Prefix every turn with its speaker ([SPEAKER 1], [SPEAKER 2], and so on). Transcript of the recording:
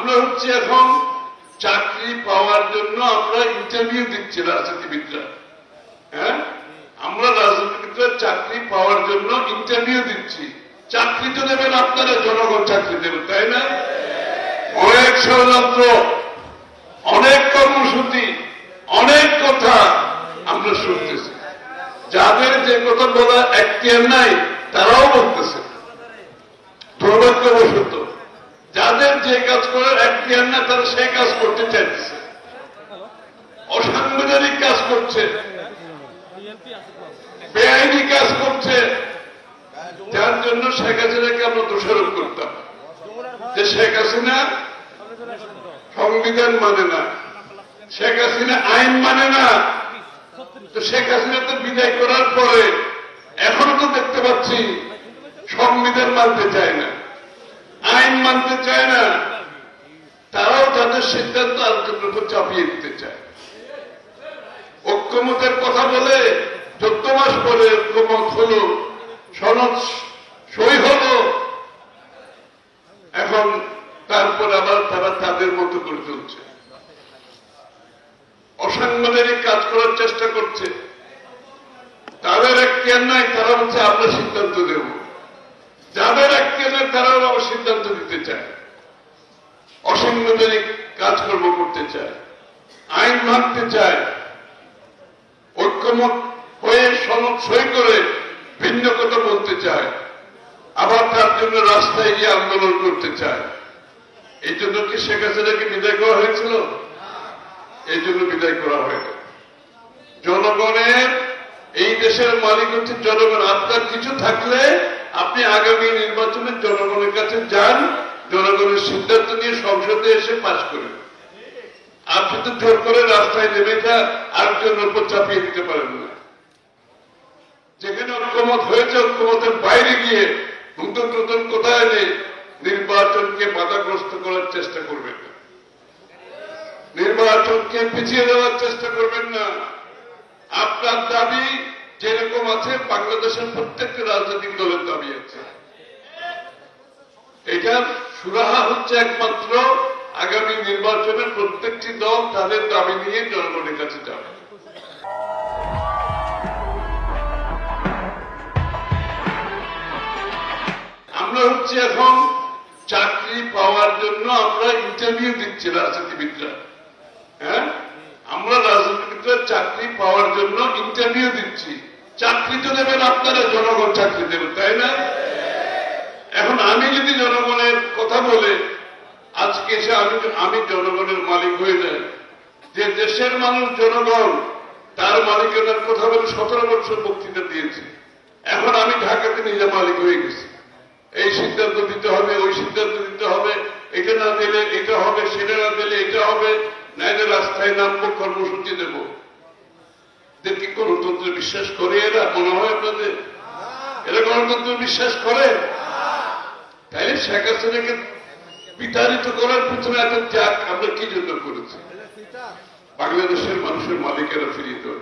[SPEAKER 1] আমরা হচ্ছে এখন চাকরি পাওয়ার জন্য আমরা ইন্টারভিউ দিচ্ছি রাজনীতিবিদরা। হ্যাঁ, আমরা রাজনীতিবিদরা চাকরি পাওয়ার জন্য ইন্টারভিউ দিচ্ছি। চাকরি তো দেবেন আপনারা, জনগণ চাকরি দেবেন, তাই না? অনেক ষড়যন্ত্র, অনেক কর্মসূচি, অনেক কথা আমরা শুনতেছি। যাদের যে কথা বলা এখতিয়ার নাই তারাও বলতেছে। দুর্ভাগ্যবশত যাদের যে কাজ করার এখতিয়ার না তারা সেই কাজ করতে চাইতেছে, অসাংবিধানিক কাজ করছে, বেআইনি কাজ করছে, যার জন্য শেখ হাসিনাকে আমরা দোষারোপ করতাম যে শেখ হাসিনা সংবিধান মানে না, শেখ হাসিনা আইন মানে না। তো শেখ হাসিনা তো বিদায় করার পরে এখনো তো দেখতে পাচ্ছি সংবিধান মানতে চায় না, আইন মানতে চায় না। তারাও তাদের সিদ্ধান্ত আলোচনার উপর চাপিয়ে দিতে চায়। ঐক্যমতের কথা বলে 14 মাস পরে ঐক্যমত হল, সনদ সই হল, এখন তারপর আবার তারা তাদের মতো করে চলছে, অসাংবিধানিক কাজ করার চেষ্টা করছে। তাদের এখতিয়ার নাই, তারা বলছে আমরা সিদ্ধান্ত দেব। যাদের এখতিয়ার নাই তারাও আবার সিদ্ধান্ত দিতে চায়, অসাংবিধানিক কাজকর্ম করতে চায়, আইন ভাঙতে চায়, ঐক্যমত হয়ে সনদ সই করে ভিন্ন কথা বলতে চায়, আবার তার জন্য রাস্তায় গিয়ে আন্দোলন করতে চায়। এই জন্য কি শেখ হাসিনাকে বিদায় করা হয়েছিল? এই জন্য বিদায় করা হয়নি। জনগণের, এই দেশের মালিক হচ্ছে জনগণ। আপনার কিছু থাকলে আপনি আগামী নির্বাচনে জনগণের কাছে যান, জনগণের সিদ্ধান্ত নিয়ে সংসদে এসে পাশ করেন। আপনি তো জোর করে রাস্তায় নেমে আরেকজনের উপর চাপিয়ে দিতে পারেন না। যেখানে ঐক্যমত হয়েছে ঐক্যমতের বাইরে গিয়ে নতুন নতুন কোথায় নেই নির্বাচনকে বাধাগ্রস্ত করার চেষ্টা করবেন না, নির্বাচনকে পিছিয়ে দেওয়ার চেষ্টা করবেন না। আপনার দাবি যেরকম আছে বাংলাদেশের প্রত্যেকটি রাজনৈতিক দলের দাবি আছে। এটার সুরাহা হচ্ছে একমাত্র আগামী নির্বাচনে প্রত্যেকটি দল তাদের দাবি নিয়ে জনগণের কাছে যাবে। আমরা হচ্ছে এখন চাকরি পাওয়ার জন্য আমরা ইন্টারভিউ দিচ্ছি রাজনীতিবিদরা। হ্যাঁ, আমরা রাজনীতিবিদরা চাকরি পাওয়ার জন্য ইন্টারভিউ দিচ্ছি। চাকরি তো দেবেন আপনারা, জনগণ চাকরি দেবেন, তাই না? এখন আমি যদি জনগণের কথা বলে আজকে এসে আমি জনগণের মালিক হয়ে যাই, যে দেশের মানুষ জনগণ তার মালিকানার কথা বলে 17 বছর বক্তৃতা দিয়েছি, এখন আমি ঢাকাতে নিজে মালিক হয়ে গেছি। এই সিদ্ধান্ত দিতে হবে, ওই সিদ্ধান্ত দিতে হবে, এটা না দিলে এটা হবে, সেটা না দিলে এটা হবে, নাইলে রাস্তায় নামবো, কর্মসূচি দেব। কি গণতন্ত্রে বিশ্বাস করে এরা? মনে হয় আপনাদের এরা গণতন্ত্রে বিশ্বাস করে? তাইলে শেখ হাসিনাকে বিতাড়িত করার পিছনে এত ত্যাগ আমরা কি জন্য করেছি? বাংলাদেশের মানুষের মালিকেরা ফিরিয়ে দেওয়ার